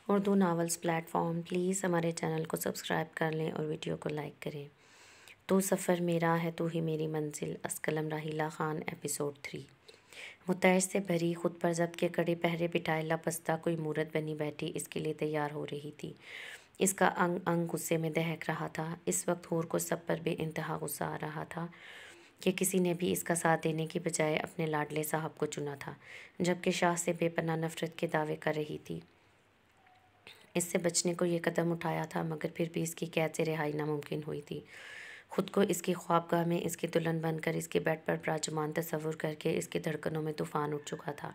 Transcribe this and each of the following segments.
Urdu novels plate form please ہمارے channel کو subscribe کر لیں اور ویڈیو کو لائک کریں۔ تو سفر میرا ہے تو ہی میری منزل، از قلم راحیلہ خان، ایپیسوڈ 3۔ متعش سے بھری، خود پر ضبط کے کڑے پہرے بٹھائے لبستہ کوئی مورت بنی بیٹھی اس کے لیے تیار ہو رہی تھی۔ اس کا انگ انگ غصے میں دہک رہا تھا۔ اس وقت حور کو سب پر بے انتہا غصہ آ رہا تھا کہ کسی نے بھی اس کا ساتھ دینے کی بجائے اپنے لاڈلے صاحب کو چنا تھا، جبکہ شاہ سے بے پناہ نفرت کے دعوے کر رہی تھی۔ اس سے بچنے کو یہ قدم اٹھایا تھا، مگر پھر بھی اس کی قید سے رہائی ناممکن ہوئی تھی۔ خود کو اس کی خوابگاہ میں اس کی دلہن بن کر اس کے بیڈ پر براجمان تصور کر کے اس کی دھڑکنوں میں طوفان اٹھ چکا تھا۔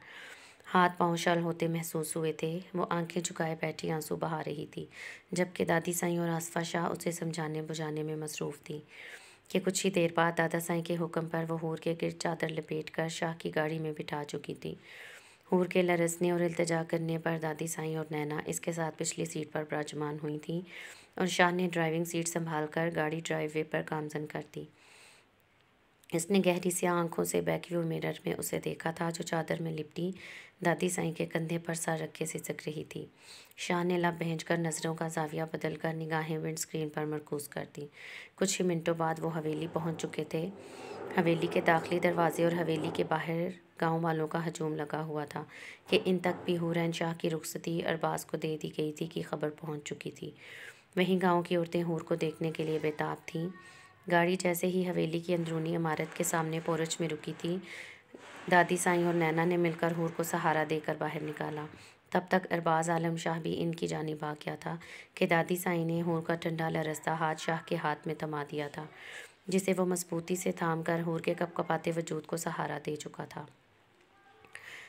ہاتھ پاؤں شل ہوتے محسوس ہوئے تھے۔ وہ آنکھیں جھکائے بیٹھی آنسو بہا رہی تھی، جبکہ دادی سائیں اور آصفہ شاہ اسے سمجھانے بجھانے میں مصروف تھی کہ کچھ ہی دیر بعد دادا سائیں کے حکم پر وہ حور کے گرد چادر لپیٹ کر شاہ کی گاڑی میں بٹھا چکی تھی۔ حور کے لرزنے اور التجا کرنے پر دادی سائیں اور نینا اس کے ساتھ پچھلی سیٹ پر براجمان ہوئی تھیں اور شاہ نے ڈرائیونگ سیٹ سنبھال کر گاڑی ڈرائیو وے پر گامزن کر دی۔ اس نے گہری سیاہ آنکھوں سے بیک ویو مرر میں اسے دیکھا تھا جو چادر میں لپٹی دادی سائیں کے کندھے پر سر رکھے سسک رہی تھی۔ شاہ نے لب بھینچ کر نظروں کا زاویہ بدل کر نگاہیں ونڈ اسکرین پر مرکوز کر دیں۔ کچھ ہی منٹوں بعد وہ حویلی پہنچ چکے تھے۔ حویلی کے داخلی دروازے اور حویلی کے باہر گاؤں والوں کا ہجوم لگا ہوا تھا کہ ان تک بھی حورین شاہ کی رخصتی ارباز کو دے دی گئی تھی کی خبر پہنچ چکی تھی۔ وہیں گاؤں کی عورتیں حور کو دیکھنے کے لیے بےتاب تھیں۔ گاڑی جیسے ہی حویلی کی اندرونی عمارت کے سامنے پورچ میں رکی تھی، دادی سائیں اور نینا نے مل کر حور کو سہارا دے کر باہر نکالا۔ تب تک ارباز عالم شاہ بھی ان کی جانب آ گیا تھا کہ دادی سائیں نے حور کا ٹھنڈا لرزتا ہاتھ شاہ کے ہاتھ میں تھما دیا تھا، جسے وہ مضبوطی سے تھام کر حور کے کپکپاتے وجود کو سہارا دے چکا تھا۔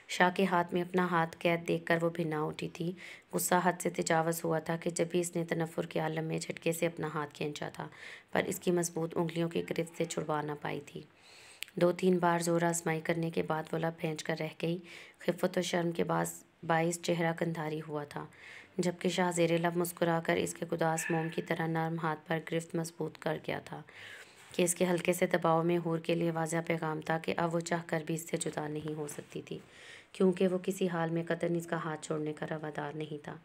شاہ کے ہاتھ میں اپنا ہاتھ قید دیکھ کر وہ بھنا اٹھی تھی۔ غصہ حد سے تجاوز ہوا تھا کہ جب بھی اس نے تنفر کے عالم میں جھٹکے سے اپنا ہاتھ کھینچا تھا، پر اس کی مضبوط انگلیوں کی گرفت سے چھڑوا نہ پائی تھی۔ 2-3 بار زور آزمائی کرنے کے بعد وہ لب پھینچ کر رہ گئی۔ خفت و شرم کے باعث چہرہ کندھاری ہوا تھا، جبکہ شاہ زیر لب مسکرا کر اس کے گداز موم کی طرح نرم ہاتھ پر گرفت مضبوط کر گیا تھا کہ اس کے ہلکے سے دباؤ میں حور کے لیے واضح پیغام تھا کہ اب وہ چاہ کر بھی اس سے جدا نہیں ہو سکتی تھی، کیونکہ وہ کسی حال میں قطعاً اس کا ہاتھ چھوڑنے کا روادار نہیں تھا۔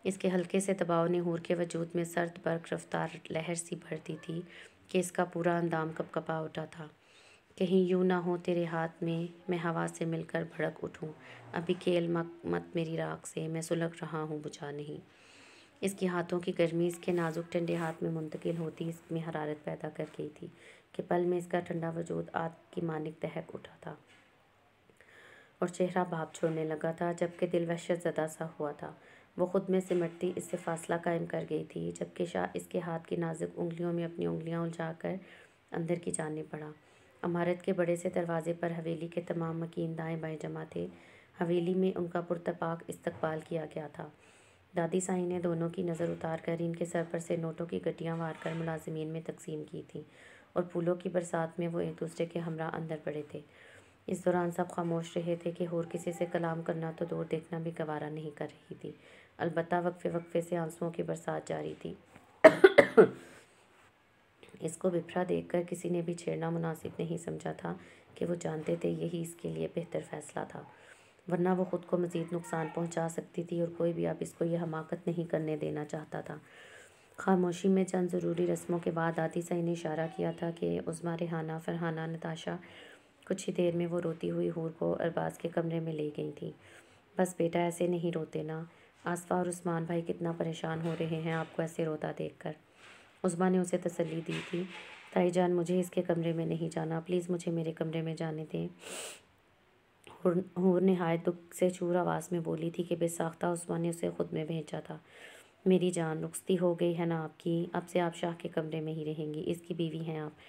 اس کے ہلکے سے دباؤ نے حور کے وجود میں سرد برق رفتار لہر سی بھر دی تھی کہ اس کا پورا اندام کپکپا اٹھا تھا۔ کہیں یوں نہ ہو تیرے ہاتھ میں ہوا سے مل کر بھڑک اٹھوں، ابھی کھیل مت میری راکھ سے، میں سلگ رہا ہوں بجھا نہیں۔ اس کے ہاتھوں کی گرمی اس کے نازک ٹھنڈے ہاتھ میں منتقل ہوتی اس میں حرارت پیدا کر گئی تھی کہ پل میں اس کا ٹھنڈا وجود آگ کی مانند دہک اٹھا تھا اور چہرہ بھاپ چھوڑنے لگا تھا، جبکہ دل وحشت زدہ سا ہوا تھا۔ وہ خود میں سمٹتی اس سے فاصلہ قائم کر گئی تھی، جبکہ شاہ اس کے ہاتھ کی نازک انگلیوں میں اپنی انگلیاں الجھا کر اندر کی جانب بڑھا۔ عمارت کے بڑے سے دروازے پر حویلی کے تمام مکین دائیں بائیں جمع تھے۔ حویلی میں ان کا پرتپاک استقبال کیا گیا تھا۔ دادی سائیں نے دونوں کی نظر اتار کر ان کے سر پر سے نوٹوں کی گٹیاں وار کر ملازمین میں تقسیم کی تھیں اور پھولوں کی برسات میں وہ ایک دوسرے کے ہمراہ اندر بڑھے تھے۔ اس دوران سب خاموش رہے تھے کہ حور کسی سے کلام کرنا تو دور دیکھنا بھی گوارا نہیں کر رہی تھی، البتہ وقفے وقفے سے آنسوؤں کی برسات جاری تھی۔ اس کو بپھرا دیکھ کر کسی نے بھی چھیڑنا مناسب نہیں سمجھا تھا کہ وہ جانتے تھے یہی اس کے لیے بہتر فیصلہ تھا، ورنہ وہ خود کو مزید نقصان پہنچا سکتی تھی اور کوئی بھی اب اس کو یہ حماقت نہیں کرنے دینا چاہتا تھا۔ خاموشی میں چند ضروری رسموں کے بعد دادی سائیں نے اشارہ کیا تھا کہ عظمیٰ ریحانہ، فرحانہ، نتاشا کچھ ہی دیر میں وہ روتی ہوئی حور کو ارباز کے کمرے میں لے گئی تھیں۔ بس بیٹا ایسے نہیں روتے نا، آصفہ اور عثمان بھائی کتنا پریشان ہو رہے ہیں آپ کو ایسے روتا دیکھ کر۔ عظمیٰ نے اسے تسلی دی تھی۔ تائی جان مجھے اس کے کمرے میں نہیں جانا، پلیز مجھے میرے کمرے میں جانے دیں۔ حور نہایت دکھ سے چور آواز میں بولی تھی کہ بے ساختہ عثمان نے اسے خود میں بھیجا تھا۔ میری جان، رخصتی ہو گئی ہے نا آپ کی، اب سے آپ شاہ کے کمرے میں ہی رہیں گی، اس کی بیوی ہیں آپ،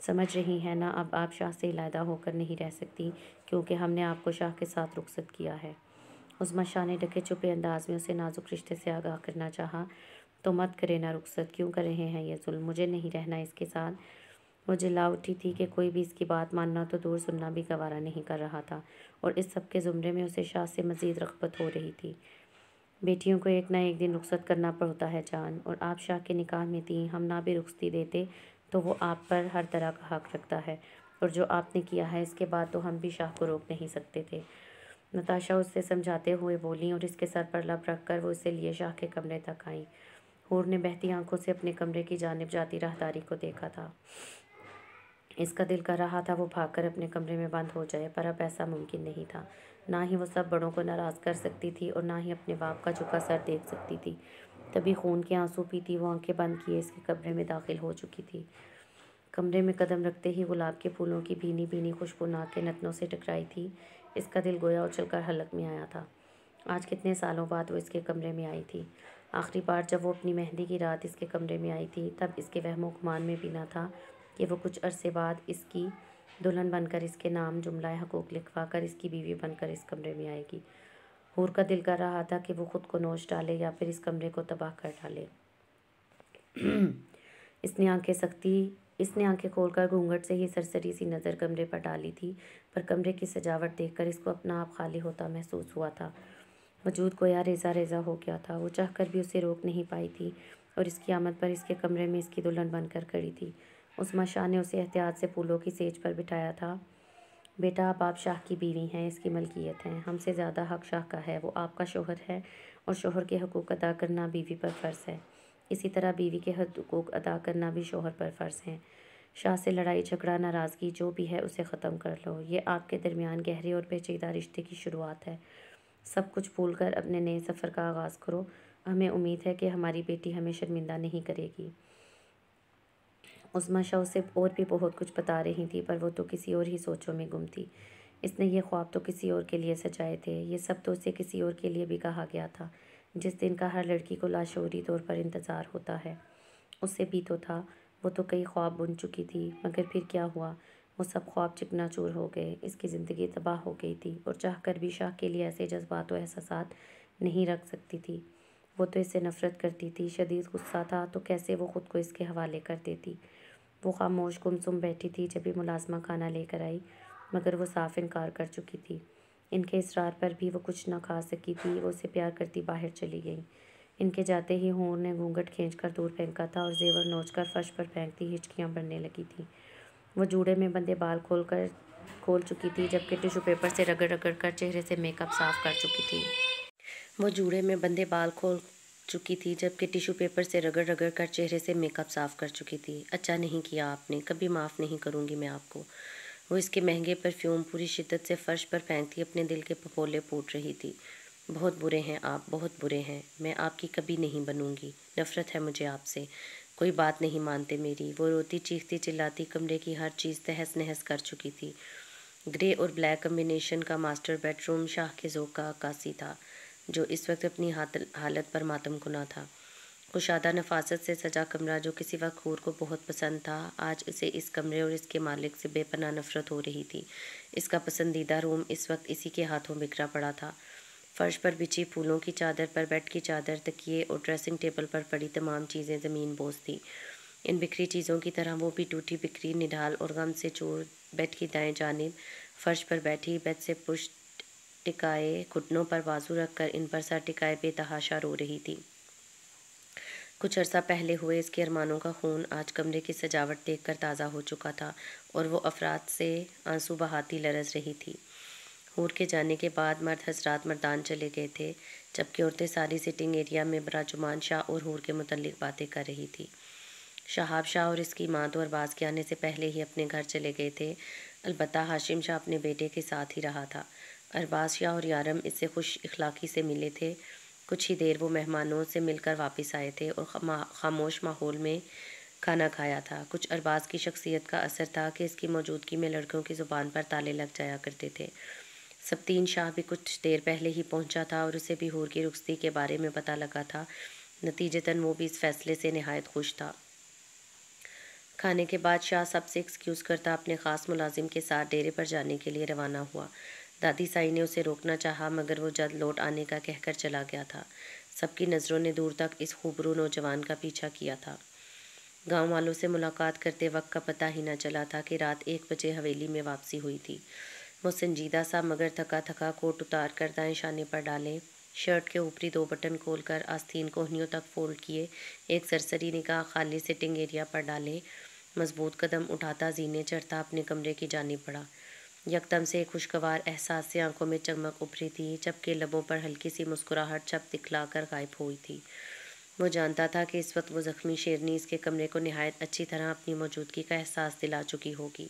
سمجھ رہی ہیں نا، اب آپ شاہ سے علیحدہ ہو کر نہیں رہ سکتی کیونکہ ہم نے آپ کو شاہ کے ساتھ رخصت کیا ہے۔ عظمیٰ شاہ نے ڈھکے چھپے انداز میں اسے نازک رشتے سے آگاہ کرنا چاہا۔ تو مت کرے نا رخصت، کیوں کر رہے ہیں یہ ظلم، مجھے نہیں رہنا اس کے ساتھ۔ وہ جلا اٹھی تھی کہ کوئی بھی اس کی بات ماننا تو دور سننا بھی گوارا نہیں کر رہا تھا، اور اس سب کے زمرے میں اسے شاہ سے مزید رغبت ہو رہی تھی۔ بیٹیوں کو ایک نہ ایک دن رخصت کرنا پڑتا ہے جان، اور آپ شاہ کے نکاح میں تھیں، ہم نہ بھی رخصتی دیتے تو وہ آپ پر ہر طرح کا حق رکھتا ہے، اور جو آپ نے کیا ہے اس کے بعد تو ہم بھی شاہ کو روک نہیں سکتے تھے۔ نتاشا اسے سمجھاتے ہوئے بولیں اور اس کے سر پر لب رکھ کر وہ اسے لیے شاہ کے کمرے تک آئیں۔ حور نے بہتی آنکھوں سے اپنے کمرے کی جانب جاتی راہداری کو دیکھا تھا۔ اس کا دل کر رہا تھا وہ بھاگ کر اپنے کمرے میں بند ہو جائے، پر اب ایسا ممکن نہیں تھا۔ نہ ہی وہ سب بڑوں کو ناراض کر سکتی تھی اور نہ ہی اپنے باپ کا جھکا سر دیکھ سکتی تھی۔ تبھی خون کے آنسو پیتی وہ آنکھیں بند کیے اس کے کمرے میں داخل ہو چکی تھی۔ کمرے میں قدم رکھتے ہی گلاب کے پھولوں کی بھینی بھینی خوشبو ناک کے نتنوں سے ٹکرائی تھی۔ اس کا دل گویا اچھل کر حلق میں آیا تھا۔ آج کتنے سالوں بعد وہ اس کے کمرے میں آئی تھی۔ آخری بار جب وہ اپنی مہندی کی رات اس کے کمرے میں آئی تھی، تب اس کے وہم و گمان میں بھی نہ تھا کہ وہ کچھ عرصے بعد اس کی دلہن بن کر اس کے نام جملہ حقوق لکھوا کر اس کی بیوی بن کر اس کمرے میں آئے گی۔ حور کا دل کر رہا تھا کہ وہ خود کو نوچ ڈالے یا پھر اس کمرے کو تباہ کر ڈالے۔ اس نے آنکھیں کھول کر گھونگھٹ سے ہی سرسری سی نظر کمرے پر ڈالی تھی، پر کمرے کی سجاوٹ دیکھ کر اس کو اپنا آپ خالی ہوتا محسوس ہوا تھا۔ وجود گویا ریزہ ریزہ ہو گیا تھا۔ وہ چاہ کر بھی اسے روک نہیں پائی تھی اور اس کی آمد پر اس کے کمرے میں اس کی دلہن بن کر کھڑی تھی۔ عظمیٰ شاہ نے اسے احتیاط سے پھولوں کی سیج پر بٹھایا تھا۔ بیٹا، اب آپ شاہ کی بیوی ہیں، اس کی ملکیت ہے۔ ہم سے زیادہ حق شاہ کا ہے۔ وہ آپ کا شوہر ہے اور شوہر کے حقوق ادا کرنا بیوی پر فرض ہے۔ اسی طرح بیوی کے حقوق ادا کرنا بھی شوہر پر فرض ہے۔ شاہ سے لڑائی جھگڑا ناراضگی جو بھی ہے اسے ختم کر لو۔ یہ آپ کے درمیان گہرے اور پیچیدہ رشتے کی شروعات ہے۔ سب کچھ بھول کر اپنے نئے سفر کا آغاز کرو۔ ہمیں امید ہے کہ ہماری بیٹی ہمیں شرمندہ نہیں کرے گی۔ عظمیٰ شاہ اسے اور بھی بہت کچھ بتا رہی تھی، پر وہ تو کسی اور ہی سوچوں میں گم تھی۔ اس نے یہ خواب تو کسی اور کے لیے سجائے تھے، یہ سب تو اسے کسی اور کے لیے بھی کہا گیا تھا، جس دن کا ہر لڑکی کو لاشعوری طور پر انتظار ہوتا ہے۔ اس سے بھی تو تھا، وہ تو کئی خواب بن چکی تھی، مگر پھر کیا ہوا؟ وہ سب خواب چکنا چور ہو گئے۔ اس کی زندگی تباہ ہو گئی تھی اور چاہ کر بھی شاہ کے لیے ایسے جذبات و احساسات نہیں رکھ سکتی تھی۔ وہ تو اس سے نفرت کرتی تھی، شدید غصہ تھا تو کیسے وہ خود کو اس کے حوالے کر دیتی۔ وہ خاموش گمسم بیٹھی تھی جب یہ ملازمہ کھانا لے کر آئی، مگر وہ صاف انکار کر چکی تھی۔ ان کے اصرار پر بھی وہ کچھ نہ کھا سکی تھی۔ وہ اسے پیار کرتی باہر چلی گئی۔ ان کے جاتے ہی حور نے گھونگھٹ کھینچ کر دور پھینکا تھا اور زیور نوچ کر فرش پر پھینکتی ہچکیاں بڑھنے لگی تھیں۔ وہ جوڑے میں بندھے بال کھول چکی تھی جبکہ ٹیشو پیپر سے رگڑ رگڑ کر چہرے سے میک اپ صاف کر چکی تھی۔ وہ جوڑے میں بندھے بال کھول چکی تھی جبکہ ٹیشو پیپر سے رگڑ رگڑ کر چہرے سے میک اپ صاف کر چکی تھی۔ اچھا نہیں کیا آپ نے، کبھی معاف نہیں کروں گی میں آپ کو۔ وہ اس کے مہنگے پرفیوم پوری شدت سے فرش پر پھینکتی اپنے دل کے پھپھولے پوٹ رہی تھی۔ بہت برے ہیں آپ، بہت برے ہیں۔ میں آپ کی کبھی نہیں بنوں گی۔ نفرت ہے مجھے آپ سے۔ کوئی بات نہیں مانتے میری۔ وہ روتی چیختی چلاتی کمرے کی ہر چیز تہس نہس کر چکی تھی۔ گرے اور بلیک کمبینیشن کا ماسٹر بیڈ روم شاہ کے ذوق کا عکاسی تھا، جو اس وقت اپنی حالت پر ماتم کنا تھا۔ کشادہ نفاست سے سجا کمرہ جو کسی وقت حور کو بہت پسند تھا، آج اسے اس کمرے اور اس کے مالک سے بے پناہ نفرت ہو رہی تھی۔ اس کا پسندیدہ روم اس وقت اسی کے ہاتھوں بکھرا پڑا تھا۔ فرش پر بچھی پھولوں کی چادر پر بیڈ کی چادر، تکیے اور ڈریسنگ ٹیبل پر پڑی تمام چیزیں زمین بوس تھیں۔ ان بکھری چیزوں کی طرح وہ بھی ٹوٹی بکھری، نڈھال اور غم سے چور بیڈ کی دائیں جانب فرش پر بیٹھی، بیڈ سے پشت ٹکائے، گھٹنوں پر بازو رکھ کر ان پر سر ٹکائے بے تحاشا رو رہی تھی۔ کچھ عرصہ پہلے ہوئے اس کے ارمانوں کا خون آج کمرے کی سجاوٹ دیکھ کر تازہ ہو چکا تھا اور وہ افراد سے آنسو بہاتی لرز رہی تھی۔ حور کے جانے کے بعد مرد حضرات مردان چلے گئے تھے، جبکہ عورتیں ساری سٹنگ ایریا میں براجمان شاہ اور حور کے متعلق باتیں کر رہی تھی۔ شہاب شاہ اور اس کی ماں تو ارباز کے آنے سے پہلے ہی اپنے گھر چلے گئے تھے، البتہ ہاشم شاہ اپنے بیٹے کے ساتھ ہی رہا تھا۔ ارباز شاہ اور یارم اس سے خوش اخلاقی سے ملے تھے۔ کچھ ہی دیر وہ مہمانوں سے مل کر واپس آئے تھے اور خاموش ماحول میں کھانا کھایا تھا۔ کچھ ارباز کی شخصیت کا اثر تھا کہ اس کی موجودگی میں لڑکیوں کی زبان پر تالے لگ جایا کرتے تھے۔ سبطین شاہ بھی کچھ دیر پہلے ہی پہنچا تھا اور اسے بھی حور کی رخصتی کے بارے میں پتہ لگا تھا۔ نتیجتاً وہ بھی اس فیصلے سے نہایت خوش تھا۔ کھانے کے بعد شاہ سب سے ایکسکیوز کرتا اپنے خاص ملازم کے ساتھ ڈیرے پر جانے کے لیے روانہ ہوا۔ دادی سائی نے اسے روکنا چاہا مگر وہ جلد لوٹ آنے کا کہہ کر چلا گیا تھا۔ سب کی نظروں نے دور تک اس خوبرو نوجوان کا پیچھا کیا تھا۔ گاؤں والوں سے ملاقات کرتے وقت کا پتہ ہی نہ چلا تھا کہ رات 1 بجے حویلی میں واپسی ہوئی تھی۔ وہ سنجیدہ سا مگر تھکا تھکا کوٹ اتار کر دائیں شانے پر ڈالے، شرٹ کے اوپری 2 بٹن کھول کر آستین کوہنیوں تک فولڈ کیے، ایک سرسری نگاہ خالی سٹنگ ایریا پر ڈالے، مضبوط قدم اٹھاتا زینے چڑھتا اپنے کمرے کی جانب بڑھا۔ یکدم سے ایک خوشگوار احساس سے آنکھوں میں چمک ابھری تھی، جبکہ لبوں پر ہلکی سی مسکراہٹ چھپ دکھلا کر غائب ہوئی تھی۔ وہ جانتا تھا کہ اس وقت وہ زخمی شیرنی اس کے کمرے کو نہایت اچھی طرح اپنی موجودگی کا احساس دلا چکی ہوگی۔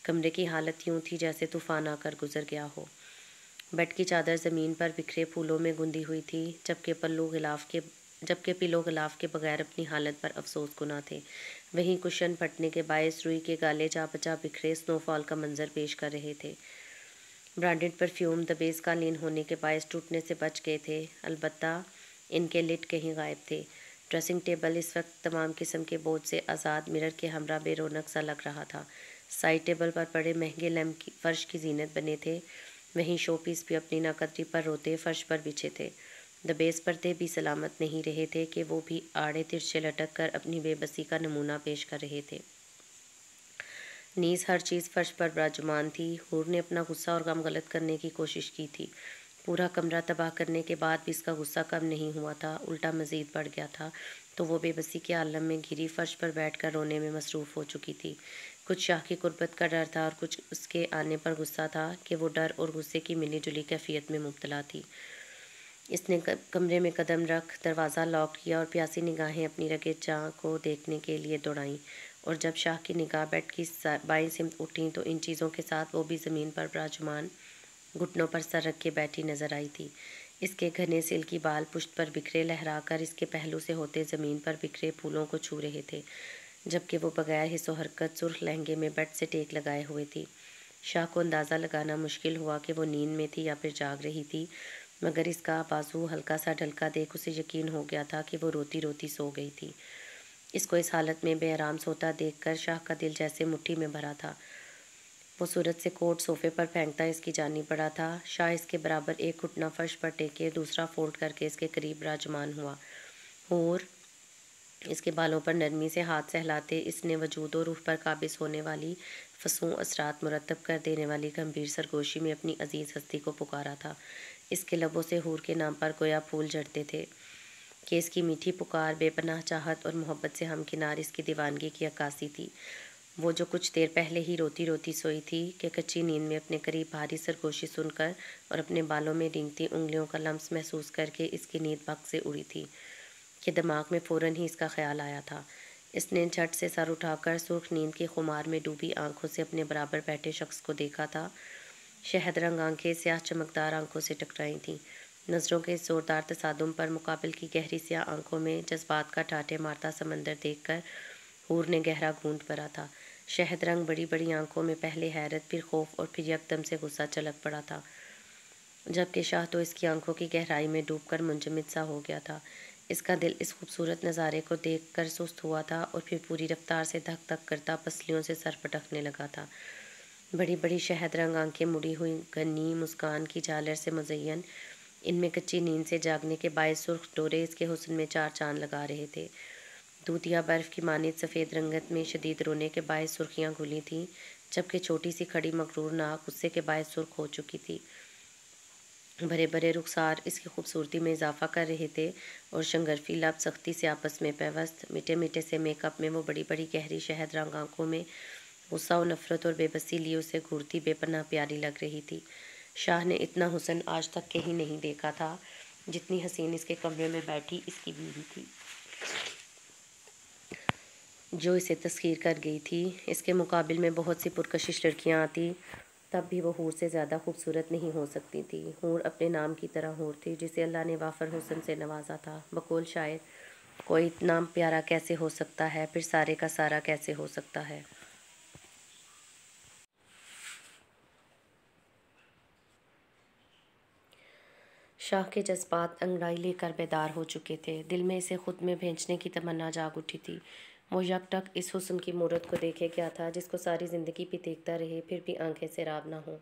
کمرے کی حالت یوں تھی جیسے طوفان آ کر گزر گیا ہو۔ بیڈ کی چادر زمین پر بکھرے پھولوں میں گندی ہوئی تھی، جبکہ پلو غلاف کے بغیر اپنی حالت پر افسوس گنا تھے۔ وہیں کشن پھٹنے کے باعث روئی کے گالے جا بجا بکھرے سنو فال کا منظر پیش کر رہے تھے۔ برانڈڈ پرفیوم دبیز قالین ہونے کے باعث ٹوٹنے سے بچ گئے تھے، البتہ ان کے لڈ کہیں غائب تھے۔ ڈریسنگ ٹیبل اس وقت تمام قسم کے بوجھ سے آزاد مرر کے ہمراہ بے رونق سا لگ رہا تھا۔ سائڈ ٹیبل پر پڑے مہنگے لیمپ فرش کی زینت بنے تھے، وہیں شو پیس بھی اپنی ناقدری پر روتے فرش پر بچھے تھے۔ دبیز پردے بھی سلامت نہیں رہے تھے کہ وہ بھی آڑے ترچھے لٹک کر اپنی بے بسی کا نمونہ پیش کر رہے تھے۔ نیز ہر چیز فرش پر براجمان تھی۔ حور نے اپنا غصہ اور غم غلط کرنے کی کوشش کی تھی۔ پورا کمرہ تباہ کرنے کے بعد بھی اس کا غصہ کم نہیں ہوا تھا، الٹا مزید بڑھ گیا تھا، تو وہ بے بسی کے عالم میں گھری فرش پر بیٹھ کر رونے میں مصروف ہو چکی تھی۔ کچھ شاہ کی قربت کا ڈر تھا اور کچھ اس کے آنے پر غصہ تھا کہ وہ ڈر اور غصے کی ملی جلی کیفیت میں مبتلا تھی۔ اس نے کمرے میں قدم رکھ دروازہ لاک کیا اور پیاسی نگاہیں اپنی رگے جاں کو دیکھنے کے لیے دوڑائیں، اور جب شاہ کی نگاہ بیڈ کی بائیں سمت اٹھیں تو ان چیزوں کے ساتھ وہ بھی زمین پر براجمان گھٹنوں پر سر رکھ کے بیٹھی نظر آئی تھی۔ اس کے گھنے سلکی بال پشت پر بکھرے لہرا کر اس کے پہلو سے ہوتے زمین پر بکھرے پھولوں کو چھو رہے تھے، جبکہ وہ بغیر حس و حرکت سرخ لہنگے میں بیڈ سے ٹیک لگائے ہوئے تھی۔ شاہ کو اندازہ لگانا مشکل ہوا کہ وہ نیند میں تھی یا پھر جاگ رہی تھی، مگر اس کا بازو ہلکا سا ڈھلکا دیکھ اسے یقین ہو گیا تھا کہ وہ روتی روتی سو گئی تھی۔ اس کو اس حالت میں بے آرام سوتا دیکھ کر شاہ کا دل جیسے مٹھی میں بھرا تھا۔ وہ صورت سے کوٹ صوفے پر پھینکتا اس کی جانب بڑھا تھا۔ شاہ اس کے برابر ایک گھٹنا فرش پر ٹیکے دوسرا فولڈ کر کے اس کے قریب براجمان ہوا۔ حور اس کے بالوں پر نرمی سے ہاتھ سہلاتے اس نے وجود و روح پر قابض ہونے والی فسوں اثرات مرتب کر دینے والی گمبھیر سرگوشی میں اپنی عزیز ہستی کو پکارا تھا۔ اس کے لبوں سے حور کے نام پر گویا پھول جھڑتے تھے کہ اس کی میٹھی پکار بے پناہ چاہت اور محبت سے ہمکنار اس کی دیوانگی کی عکاسی تھی۔ وہ جو کچھ دیر پہلے ہی روتی روتی سوئی تھی کہ کچی نیند میں اپنے قریب بھاری سرگوشی سن کر اور اپنے بالوں میں رینگتی انگلیوں کا لمس محسوس کر کے اس کی نیند بھگ سے اڑی تھی کہ دماغ میں فوراً ہی اس کا خیال آیا تھا۔ اس نے جھٹ سے سر اٹھا کر سرخ نیند کی خمار میں ڈوبی آنکھوں سے اپنے برابر بیٹھے شخص کو دیکھا تھا۔ شہد رنگ آنکھیں سیاہ چمکدار آنکھوں سے ٹکرائی تھیں۔ نظروں کے اس زوردار تصادم پر مقابل کی گہری سیاہ آنکھوں میں جذبات کا ٹھاٹھے مارتا سمندر دیکھ کر حور نے گہرا گھونٹ بھرا تھا۔ شہد رنگ بڑی بڑی آنکھوں میں پہلے حیرت، پھر خوف اور پھر یکدم سے غصہ چلک پڑا تھا، جبکہ شاہ تو اس کی آنکھوں کی گہرائی میں ڈوب کر منجمد سا ہو گیا تھا۔ اس کا دل اس خوبصورت نظارے کو دیکھ کر سست ہوا تھا اور پھر پوری رفتار سے دھک دھک کرتا پسلیوں سے سر پٹکنے لگا تھا۔ بڑی بڑی شہد رنگ آنکھیں مڑی ہوئی گھنی مسکان کی جھالر سے مزین، ان میں کچی نیند سے جاگنے کے باعث سرخ ڈورے اس کے حسن میں چار چاند لگا رہے تھے۔ دودھیا برف کی مانند سفید رنگت میں شدید رونے کے باعث سرخیاں گھلی تھیں، جبکہ چھوٹی سی کھڑی مغرور ناک غصے کے باعث سرخ ہو چکی تھی۔ بھرے بھرے رخسار اس کی خوبصورتی میں اضافہ کر رہے تھے اور شنگرفی لب سختی سے آپس میں پیوست، میٹھے میٹھے سے میک اپ میں وہ بڑی بڑی گہری شہد رنگ آنکھوں میں غصہ و نفرت اور بے بسی لیے اسے گھورتی بے پناہ پیاری لگ رہی تھی۔ شاہ نے اتنا حسن آج تک کہیں نہیں دیکھا تھا جتنی حسین اس کے کمرے میں بیٹھی اس کی بیوی تھی، جو اسے تسخیر کر گئی تھی۔ اس کے مقابل میں بہت سی پرکشش لڑکیاں آتی، تب بھی وہ حور سے زیادہ خوبصورت نہیں ہو سکتی تھی۔ حور اپنے نام کی طرح حور تھی، جسے اللہ نے وافر حسن سے نوازا تھا۔ بقول شاعر، کوئی اتنا پیارا کیسے ہو سکتا ہے، پھر سارے کا سارا کیسے ہو سکتا ہے۔ شاہ کے جذبات انگڑائی لے کر بیدار ہو چکے تھے۔ دل میں اسے خود میں بھینچنے کی تمنا جاگ اٹھی تھی۔ وہ یک ٹک اس حسن کی مورت کو دیکھے کیا تھا جس کو ساری زندگی بھی دیکھتا رہے پھر بھی آنکھیں سیراب نہ ہوں۔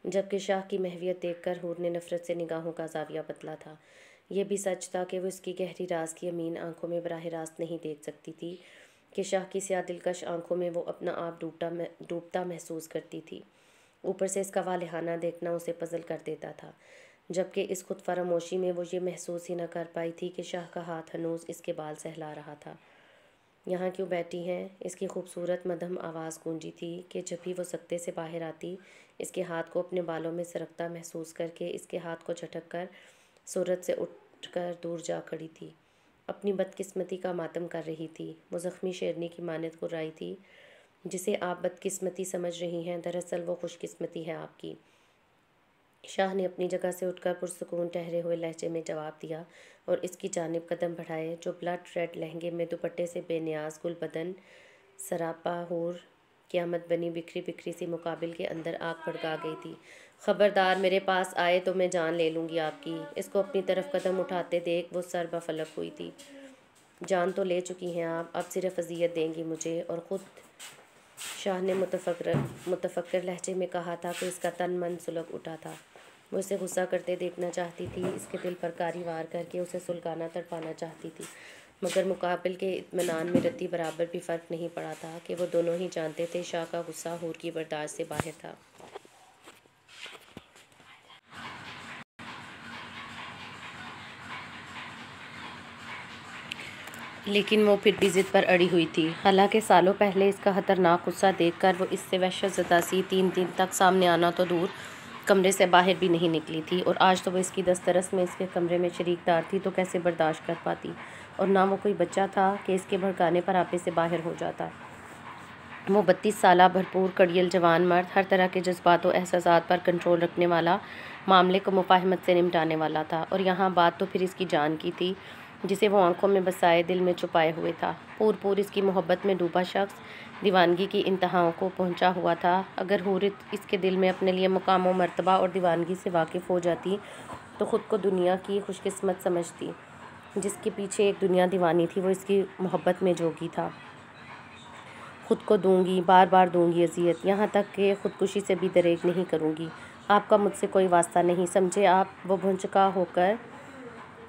جبکہ شاہ کی محویت دیکھ کر حور نے نفرت سے نگاہوں کا زاویہ بدلا تھا۔ یہ بھی سچ تھا کہ وہ اس کی گہری راز کی امین آنکھوں میں براہ راست نہیں دیکھ سکتی تھی کہ شاہ کی سیاہ دلکش آنکھوں میں وہ اپنا آپ ڈوبتا محسوس کرتی تھی۔ اوپر سے اس کا والہانہ دیکھنا اسے پزل کر دیتا تھا، جبکہ اس خود فراموشی میں وہ یہ محسوس ہی نہ کر پائی تھی کہ شاہ کا ہاتھ ہنوز اس کے بال سہلا رہا تھا۔ یہاں کیوں بیٹھی ہیں؟ اس کی خوبصورت مدھم آواز گونجی تھی کہ جب بھی وہ سکتے سے باہر آتی، اس کے ہاتھ کو اپنے بالوں میں سرکتا محسوس کر کے اس کے ہاتھ کو جھٹک کر صورت سے اٹھ کر دور جا کھڑی تھی۔ اپنی بدقسمتی کا ماتم کر رہی تھی۔ وہ زخمی شیرنی کی مانند گرائی تھی۔ جسے آپ بدقسمتی سمجھ رہی ہیں، دراصل وہ خوش قسمتی ہے آپ کی۔ شاہ نے اپنی جگہ سے اٹھ کر پرسکون ٹھہرے ہوئے لہجے میں جواب دیا اور اس کی جانب قدم بڑھائے جو بلڈ ریڈ لہنگے میں دوپٹے سے بے نیاز گل بدن سراپا حور قیامت بنی بکھری بکھری سی مقابل کے اندر آگ بھڑکا گئی تھی۔ خبردار میرے پاس آئے تو میں جان لے لوں گی آپ کی۔ اس کو اپنی طرف قدم اٹھاتے دیکھ وہ سر بفلک ہوئی تھی۔ جان تو لے چکی ہیں آپ، اب صرف اذیت دیں گی مجھے اور خود۔ شاہ نے متفکر لہجے میں کہا تھا کہ اس کا تن من سلگ اٹھا تھا۔ وہ اسے غصہ کرتے دیکھنا چاہتی تھی، اس کے دل پر کاری وار کر کے اسے سلگانا تڑپانا چاہتی تھی، مگر مقابل کے اطمینان میں رتی برابر بھی فرق نہیں پڑا تھا کہ وہ دونوں ہی جانتے تھے شاہ کا غصہ حور کی برداشت سے باہر تھا۔ لیکن وہ پھر بھی ضد پر اڑی ہوئی تھی۔ حالانکہ سالوں پہلے اس کا خطرناک غصہ دیکھ کر وہ اس سے وحشت زدہ سی 3 دن تک سامنے آنا تو دور، کمرے سے باہر بھی نہیں نکلی تھی، اور آج تو وہ اس کی دسترس میں اس کے کمرے میں شریک دار تھی تو کیسے برداشت کر پاتی؟ اور نہ وہ کوئی بچہ تھا کہ اس کے بھڑکانے پر آپے سے باہر ہو جاتا۔ وہ 32 سالہ بھرپور کڑیل جوان مرد، ہر طرح کے جذبات و احساسات پر کنٹرول رکھنے والا، معاملے کو مفاہمت سے نمٹانے والا تھا، اور یہاں بات تو پھر اس کی جان کی تھی جسے وہ آنکھوں میں بسائے دل میں چھپائے ہوئے تھا۔ پور اس کی محبت میں ڈوبا شخص دیوانگی کی انتہاؤں کو پہنچا ہوا تھا۔ اگر حور اس کے دل میں اپنے لیے مقام و مرتبہ اور دیوانگی سے واقف ہو جاتی تو خود کو دنیا کی خوش قسمت سمجھتی۔ جس کے پیچھے ایک دنیا دیوانی تھی وہ اس کی محبت میں جوگی تھا۔ خود کو دوں گی، بار بار دوں گی اذیت، یہاں تک کہ خودکشی سے بھی دریغ نہیں کروں گی۔ آپ کا مجھ سے کوئی واسطہ نہیں، سمجھے آپ؟ وہ بھنچکا ہو کر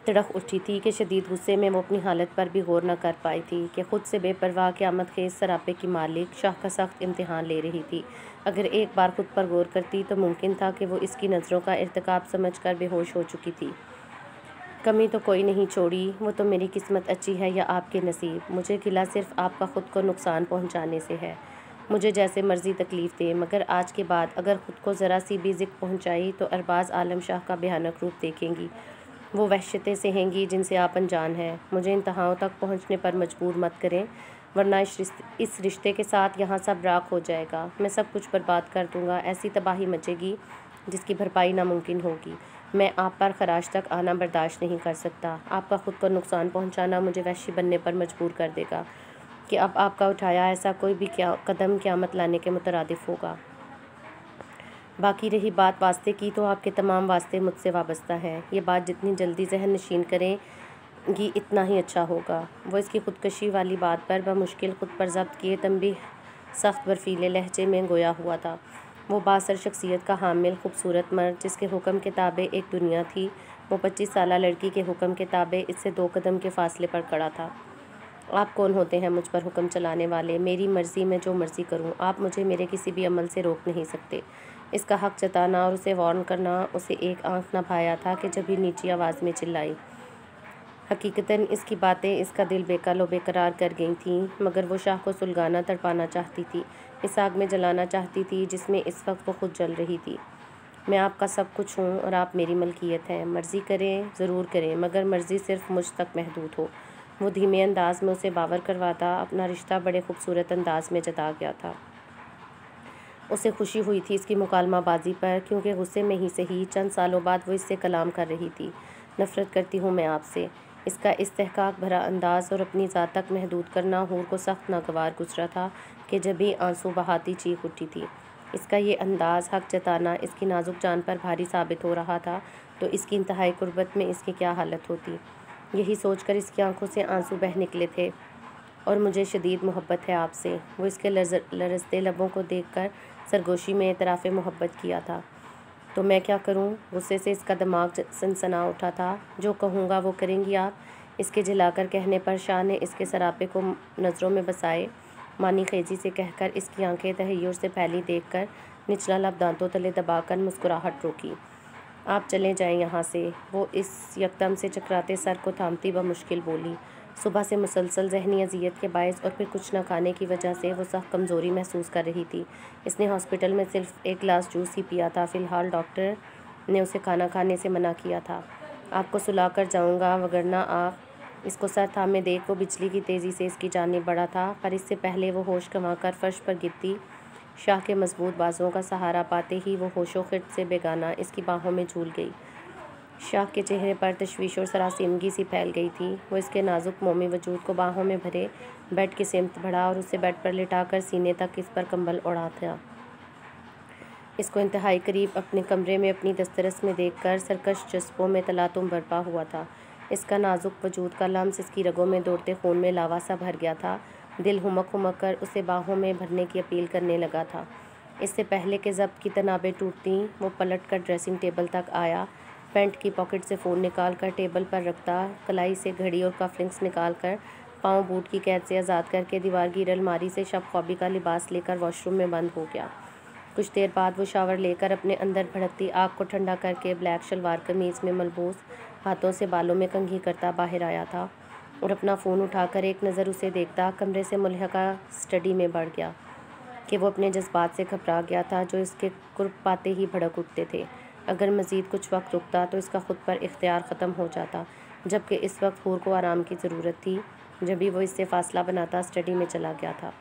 تڑخ اٹھی تھی کہ شدید غصے میں وہ اپنی حالت پر بھی غور نہ کر پائی تھی کہ خود سے بے پرواہ قیامت خیز سراپے کی مالک شاہ کا سخت امتحان لے رہی تھی۔ اگر ایک بار خود پر غور کرتی تو ممکن تھا کہ وہ اس کی نظروں کا ارتکاب سمجھ کر بے ہوش ہو چکی تھی۔ کمی تو کوئی نہیں چھوڑی، وہ تو میری قسمت اچھی ہے یا آپ کے نصیب۔ مجھے گلہ صرف آپ کا خود کو نقصان پہنچانے سے ہے۔ مجھے جیسے مرضی تکلیف دے، مگر آج کے بعد اگر خود کو ذرا سی بھی ذک پہنچائی تو ارباز عالم شاہ کا بھیانک روپ دیکھیں گی، وہ وحشتیں سہیں گی جن سے آپ انجان ہیں۔ مجھے انتہاؤں تک پہنچنے پر مجبور مت کریں، ورنہ اس رشتے کے ساتھ یہاں سب راکھ ہو جائے گا۔ میں سب کچھ برباد کر دوں گا، ایسی تباہی مچے گی جس کی بھرپائی ناممکن ہوگی۔ میں آپ پر خراج تک آنا برداشت نہیں کر سکتا۔ آپ کا خود کو نقصان پہنچانا مجھے وحشی بننے پر مجبور کر دے گا کہ اب آپ کا اٹھایا ایسا کوئی بھی قدم قیامت لانے کے مترادف ہوگا۔ باقی رہی بات واسطے کی تو آپ کے تمام واسطے مجھ سے وابستہ ہیں۔ یہ بات جتنی جلدی ذہن نشین کریں گی اتنا ہی اچھا ہوگا۔ وہ اس کی خودکشی والی بات پر بمشکل خود پر ضبط کیے تنبیہ سخت برفیلے لہجے میں گویا ہوا تھا۔ وہ بااثر شخصیت کا حامل خوبصورت مرد جس کے حکم کے تابع ایک دنیا تھی، وہ 25 سالہ لڑکی کے حکم کے تابع اس سے 2 قدم کے فاصلے پر کھڑا تھا۔ آپ کون ہوتے ہیں مجھ پر حکم چلانے والے؟ میری مرضی میں جو مرضی کروں، آپ مجھے میرے کسی بھی عمل سے روک نہیں سکتے۔ اس کا حق جتانا اور اسے وارن کرنا اسے ایک آنکھ نہ بھایا تھا کہ جب ہی نیچی آواز میں چلائی۔ حقیقتاً اس کی باتیں اس کا دل بے کل و بے قرار کر گئی تھیں، مگر وہ شاہ کو سلگانا تڑپانا چاہتی تھی، اس آگ میں جلانا چاہتی تھی جس میں اس وقت وہ خود جل رہی تھی۔ میں آپ کا سب کچھ ہوں اور آپ میری ملکیت ہیں، مرضی کریں ضرور کریں، مگر مرضی صرف مجھ تک محدود ہو۔ وہ دھیمے انداز میں اسے باور کرواتا اپنا رشتہ بڑے خوبصورت انداز میں جتا گیا تھا۔ اسے خوشی ہوئی تھی اس کی مکالمہ بازی پر، کیونکہ غصے میں ہی سہی چند سالوں بعد وہ اس سے کلام کر رہی تھی۔ نفرت کرتی ہوں میں آپ سے۔ اس کا استحقاق بھرا انداز اور اپنی ذات تک محدود کرنا حور کو سخت ناگوار گزرا تھا کہ جب ہی آنسو بہاتی چیخ اٹھی تھی۔ اس کا یہ انداز حق جتانا اس کی نازک جان پر بھاری ثابت ہو رہا تھا تو اس کی انتہائی قربت میں اس کی کیا حالت ہوتی؟ یہی سوچ کر اس کی آنکھوں سے آنسو بہہ نکلے تھے۔ اور مجھے شدید محبت ہے آپ سے، وہ اس کے لرزتے لبوں کو دیکھ کر سرگوشی میں اعتراف محبت کیا تھا۔ تو میں کیا کروں؟ غصے سے اس کا دماغ سنسنا اٹھا تھا۔ جو کہوں گا وہ کریں گی آپ؟ اس کے جلا کر کہنے پر شاہ نے اس کے سراپے کو نظروں میں بسائے معنی خیزی سے کہہ کر اس کی آنکھیں تحیر سے پھیلی دیکھ کر نچلا لب دانتوں تلے دبا کر مسکراہٹ روکی۔ آپ چلے جائیں یہاں سے، وہ اس یکدم سے چکراتے سر کو تھامتی بمشکل بولی۔ صبح سے مسلسل ذہنی اذیت کے باعث اور پھر کچھ نہ کھانے کی وجہ سے وہ سخت کمزوری محسوس کر رہی تھی۔ اس نے ہاسپٹل میں صرف ایک گلاس جوس ہی پیا تھا۔ فی الحال ڈاکٹر نے اسے کھانا کھانے سے منع کیا تھا۔ آپ کو سلا کر جاؤں گا وگرنہ آپ اس کو سر تھامے دیکھ وہ بجلی کی تیزی سے اس کی جانب بڑھا تھا، پر اس سے پہلے وہ ہوش گنوا کر فرش پر گرتی شاہ کے مضبوط بازوؤں کا سہارا پاتے ہی وہ ہوش و خرد سے بیگانہ اس کی باہوں میں جھول گئی۔ شاہ کے چہرے پر تشویش اور سراسیمگی سی پھیل گئی تھی۔ وہ اس کے نازک مومی وجود کو باہوں میں بھرے بیڈ کی سمت بڑھا اور اسے بیڈ پر لٹا کر سینے تک اس پر کمبل اوڑھا تھا۔ اس کو انتہائی قریب اپنے کمرے میں اپنی دسترس میں دیکھ کر سرکش جذبوں میں تلاطم برپا ہوا تھا۔ اس کا نازک وجود کا لمس اس کی رگوں میں دوڑتے خون میں لاوا سا بھر گیا تھا۔ دل ہمک ہمک کر اسے باہوں میں بھرنے کی اپیل کرنے لگا تھا۔ اس سے پہلے کہ ضبط کی تنابیں ٹوٹتیں وہ پلٹ کر ڈریسنگ ٹیبل تک آیا، پینٹ کی پاکٹ سے فون نکال کر ٹیبل پر رکھتا، کلائی سے گھڑی اور کف لنکس نکال کر پاؤں بوٹ کی قید سے آزاد کر کے دیوار گیر الماری سے شب خوابی کا لباس لے کر واش روم میں بند ہو گیا۔ کچھ دیر بعد وہ شاور لے کر اپنے اندر بھڑکتی آگ کو ٹھنڈا کر کے بلیک شلوار قمیض میں ملبوس، ہاتھوں سے بالوں میں کنگھی کرتا باہر آیا تھا اور اپنا فون اٹھا کر ایک نظر اسے دیکھتا کمرے سے ملحقہ اسٹڈی میں بڑھ گیا کہ وہ اپنے جذبات سے گھبرا گیا تھا جو اس کے قرب پاتے ہی بھڑک اٹھتے تھے۔ اگر مزید کچھ وقت رکتا تو اس کا خود پر اختیار ختم ہو جاتا، جبکہ اس وقت حور کو آرام کی ضرورت تھی۔ جبھی وہ اس سے فاصلہ بناتا اسٹڈی میں چلا گیا تھا۔